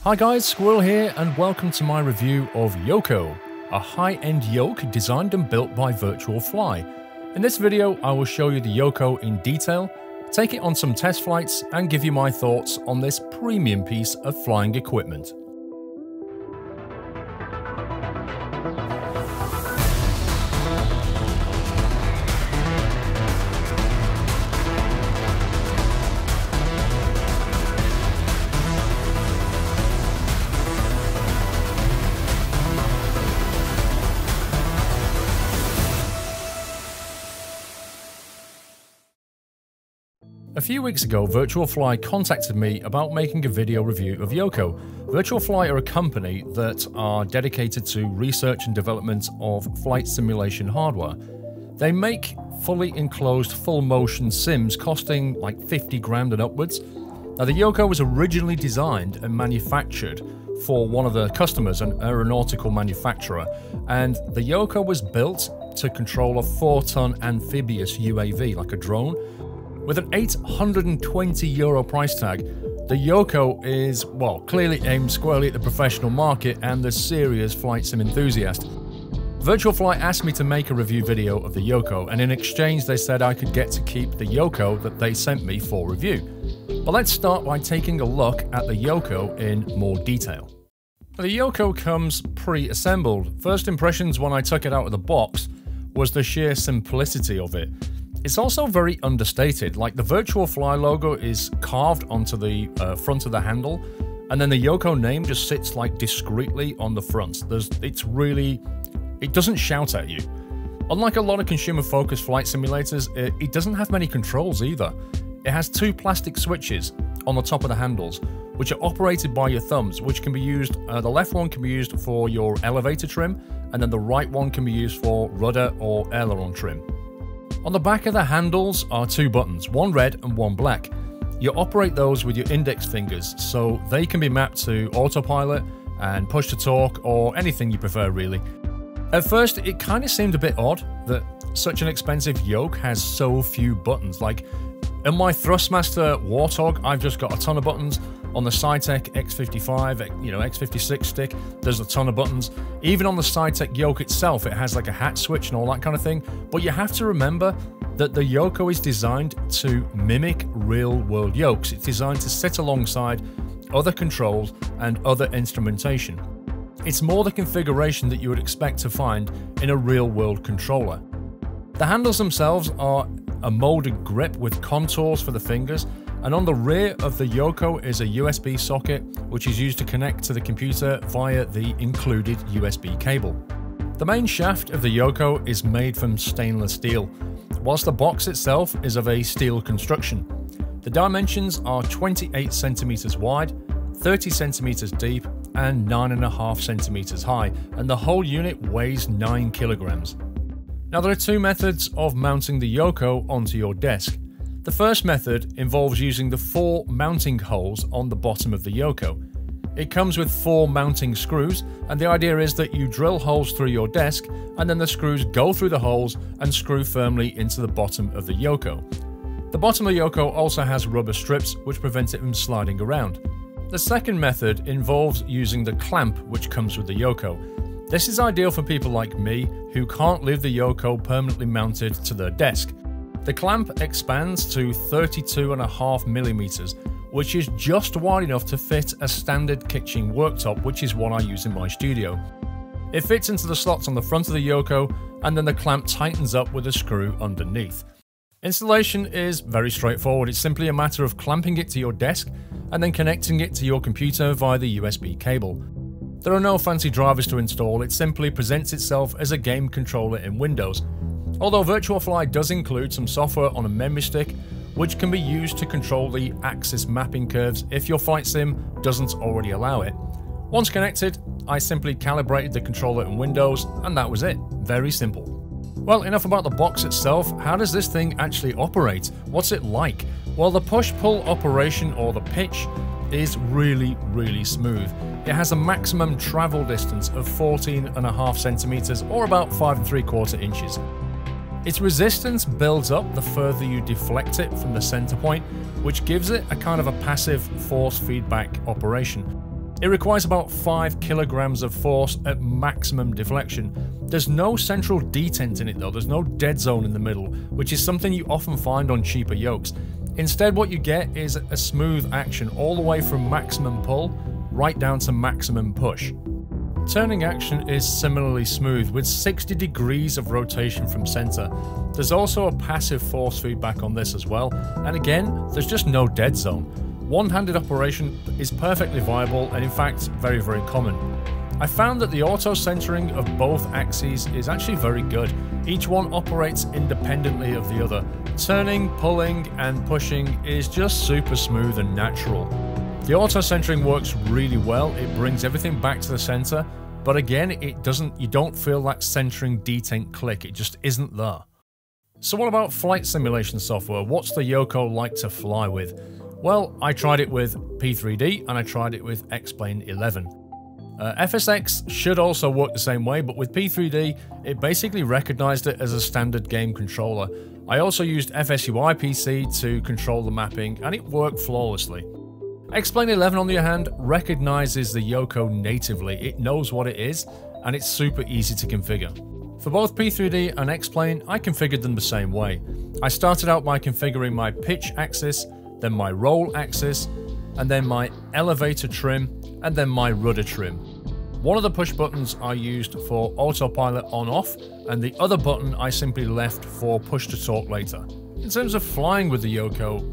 Hi guys, Squirrel here and welcome to my review of Yoko, a high-end yoke designed and built by Virtual Fly. In this video I will show you the Yoko in detail, take it on some test flights and give you my thoughts on this premium piece of flying equipment. A few weeks ago, Virtual Fly contacted me about making a video review of Yoko. Virtual Fly are a company that are dedicated to research and development of flight simulation hardware. They make fully enclosed full motion sims costing like 50 grand and upwards. Now the Yoko was originally designed and manufactured for one of their customers, an aeronautical manufacturer, and the Yoko was built to control a 4-ton amphibious UAV, like a drone. With an €820 price tag, the Yoko is, well, clearly aimed squarely at the professional market and the serious flight sim enthusiast. Virtual Fly asked me to make a review video of the Yoko, and in exchange they said I could get to keep the Yoko that they sent me for review. But let's start by taking a look at the Yoko in more detail. The Yoko comes pre-assembled. First impressions when I took it out of the box was the sheer simplicity of it. It's also very understated, like the Virtual Fly logo is carved onto the front of the handle, and then the Yoko name just sits like discreetly on the front. It doesn't shout at you. Unlike a lot of consumer-focused flight simulators, it doesn't have many controls either. It has two plastic switches on the top of the handles, which are operated by your thumbs, which can be used, the left one can be used for your elevator trim, and then the right one can be used for rudder or aileron trim. On the back of the handles are two buttons, one red and one black. You operate those with your index fingers, so they can be mapped to autopilot and push to talk or anything you prefer really. At first it kind of seemed a bit odd that such an expensive yoke has so few buttons. Like in my Thrustmaster Warthog I've just got a ton of buttons. On the Cytec X55, X56 stick, there's a ton of buttons. Even on the Cytec yoke itself, it has like a hat switch and all that kind of thing. But you have to remember that the Yoko is designed to mimic real-world yokes. It's designed to sit alongside other controls and other instrumentation. It's more the configuration that you would expect to find in a real-world controller. The handles themselves are a molded grip with contours for the fingers, and on the rear of the Yoko is a USB socket which is used to connect to the computer via the included USB cable. The main shaft of the Yoko is made from stainless steel, whilst the box itself is of a steel construction. The dimensions are 28 centimeters wide, 30 centimeters deep, and 9.5 centimeters high, and the whole unit weighs 9 kilograms. Now there are two methods of mounting the Yoko onto your desk. The first method involves using the 4 mounting holes on the bottom of the Yoko. It comes with 4 mounting screws, and the idea is that you drill holes through your desk and then the screws go through the holes and screw firmly into the bottom of the Yoko. The bottom of the Yoko also has rubber strips which prevent it from sliding around. The second method involves using the clamp which comes with the Yoko. This is ideal for people like me who can't leave the Yoko permanently mounted to their desk. The clamp expands to 32.5 millimeters, which is just wide enough to fit a standard kitchen worktop, which is what I use in my studio. It fits into the slots on the front of the Yoko, and then the clamp tightens up with a screw underneath. Installation is very straightforward. It's simply a matter of clamping it to your desk and then connecting it to your computer via the USB cable. There are no fancy drivers to install, it simply presents itself as a game controller in Windows. Although Virtual Fly does include some software on a memory stick, which can be used to control the axis mapping curves if your flight sim doesn't already allow it. Once connected, I simply calibrated the controller in Windows, and that was it. Very simple. Well, enough about the box itself. How does this thing actually operate? What's it like? Well, the push-pull operation, or the pitch, is really smooth. It has a maximum travel distance of 14.5 centimeters, or about 5 3/4 inches. Its resistance builds up the further you deflect it from the center point, which gives it a kind of a passive force feedback operation. It requires about 5 kilograms of force at maximum deflection. There's no central detent in it though, there's no dead zone in the middle, which is something you often find on cheaper yokes. Instead, what you get is a smooth action all the way from maximum pull right down to maximum push. Turning action is similarly smooth with 60 degrees of rotation from center. There's also a passive force feedback on this as well, and again, there's just no dead zone. One-handed operation is perfectly viable and in fact very common. I found that the auto-centering of both axes is actually very good. Each one operates independently of the other. Turning, pulling and pushing is just super smooth and natural. The auto-centering works really well, it brings everything back to the center, but again, you don't feel that centering detent click, it just isn't there. So what about flight simulation software? What's the Yoko like to fly with? Well, I tried it with P3D and I tried it with X-Plane 11. FSX should also work the same way, but with P3D, it basically recognized it as a standard game controller. I also used FSUI PC to control the mapping and it worked flawlessly. X-Plane 11 on the other hand recognizes the Yoko natively, it knows what it is and it's super easy to configure. For both P3D and X-Plane, I configured them the same way. I started out by configuring my pitch axis, then my roll axis, and then my elevator trim, and then my rudder trim. One of the push buttons I used for autopilot on-off, and the other button I simply left for push to talk later. In terms of flying with the Yoko,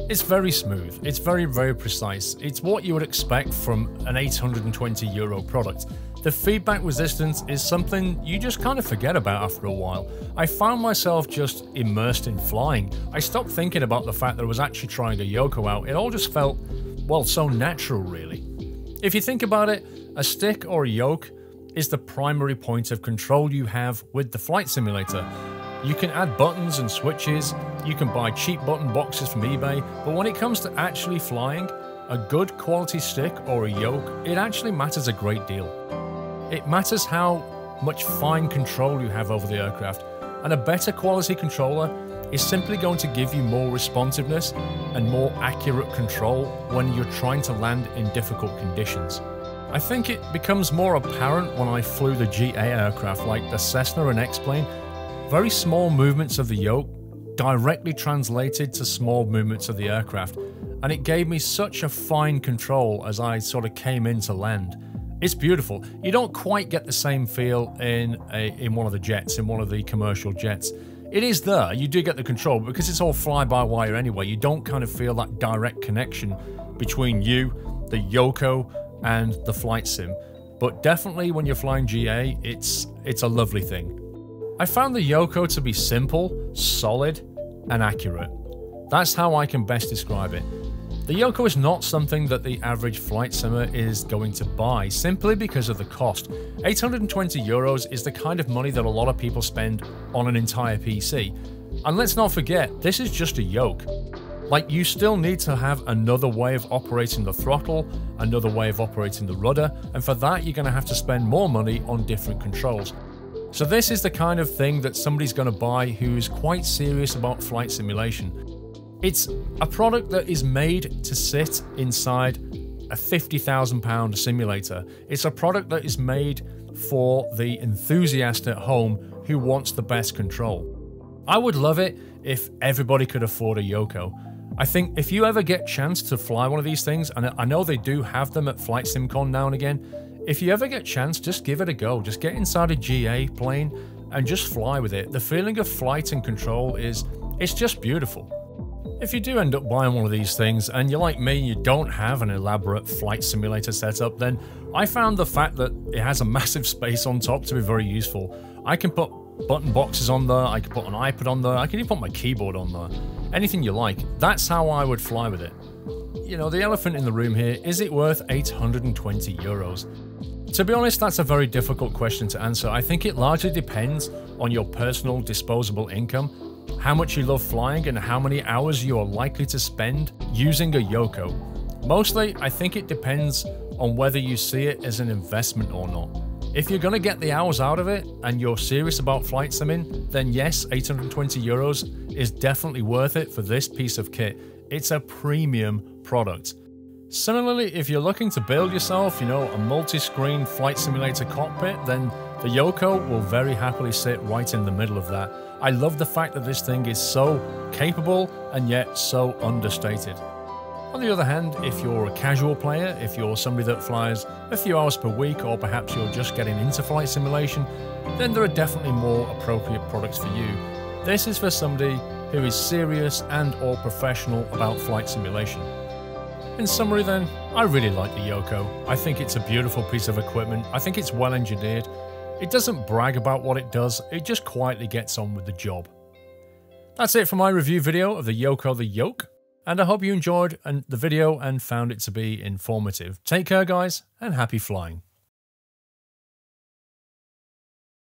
it's very smooth, it's very precise. It's what you would expect from an €820 product. The feedback resistance is something you just kind of forget about after a while. I found myself just immersed in flying. I stopped thinking about the fact that I was actually trying a Yoko out. It all just felt, well, so natural really. If you think about it, a stick or a yoke is the primary point of control you have with the flight simulator. You can add buttons and switches, you can buy cheap button boxes from eBay, but when it comes to actually flying, a good quality stick or a yoke, it actually matters a great deal. It matters how much fine control you have over the aircraft, and a better quality controller is simply going to give you more responsiveness and more accurate control when you're trying to land in difficult conditions. I think it becomes more apparent when I flew the GA aircraft like the Cessna and X-Plane. Very small movements of the yoke directly translated to small movements of the aircraft, and it gave me such a fine control as I sort of came in to land. It's beautiful. You don't quite get the same feel in one of the jets, in one of the commercial jets. It is there, you do get the control, but because it's all fly-by-wire anyway, you don't kind of feel that direct connection between you, the Yoko, and the flight sim. But definitely when you're flying GA, it's a lovely thing. I found the Yoko to be simple, solid, and accurate. That's how I can best describe it. The Yoko is not something that the average flight simmer is going to buy simply because of the cost. €820 is the kind of money that a lot of people spend on an entire PC. And let's not forget, this is just a yoke. Like, you still need to have another way of operating the throttle, another way of operating the rudder, and for that you're going to have to spend more money on different controls. So this is the kind of thing that somebody's going to buy who's quite serious about flight simulation. It's a product that is made to sit inside a £50,000 simulator. It's a product that is made for the enthusiast at home who wants the best control. I would love it if everybody could afford a Yoko. I think if you ever get a chance to fly one of these things, and I know they do have them at Flight SimCon now and again, if you ever get a chance, just give it a go. Just get inside a GA plane and just fly with it. The feeling of flight and control it's just beautiful. If you do end up buying one of these things and you're like me, you don't have an elaborate flight simulator setup, then I found the fact that it has a massive space on top to be very useful. I can put button boxes on there, I can put an iPad on there, I can even put my keyboard on there. Anything you like. That's how I would fly with it. You know, the elephant in the room here, is it worth €820? To be honest, that's a very difficult question to answer. I think it largely depends on your personal disposable income, how much you love flying, and how many hours you are likely to spend using a Yoko. Mostly, I think it depends on whether you see it as an investment or not. If you're going to get the hours out of it and you're serious about flight simming, then yes, €820 is definitely worth it for this piece of kit. It's a premium product. Similarly, if you're looking to build yourself, a multi-screen flight simulator cockpit, then the Yoko will very happily sit right in the middle of that. I love the fact that this thing is so capable and yet so understated. On the other hand, if you're a casual player, if you're somebody that flies a few hours per week, or perhaps you're just getting into flight simulation, then there are definitely more appropriate products for you. This is for somebody who is serious and or professional about flight simulation. In summary then, I really like the Yoko. I think it's a beautiful piece of equipment. I think it's well engineered. It doesn't brag about what it does, it just quietly gets on with the job. That's it for my review video of the Yoko the Yoke, and I hope you enjoyed the video and found it to be informative. Take care guys, and happy flying.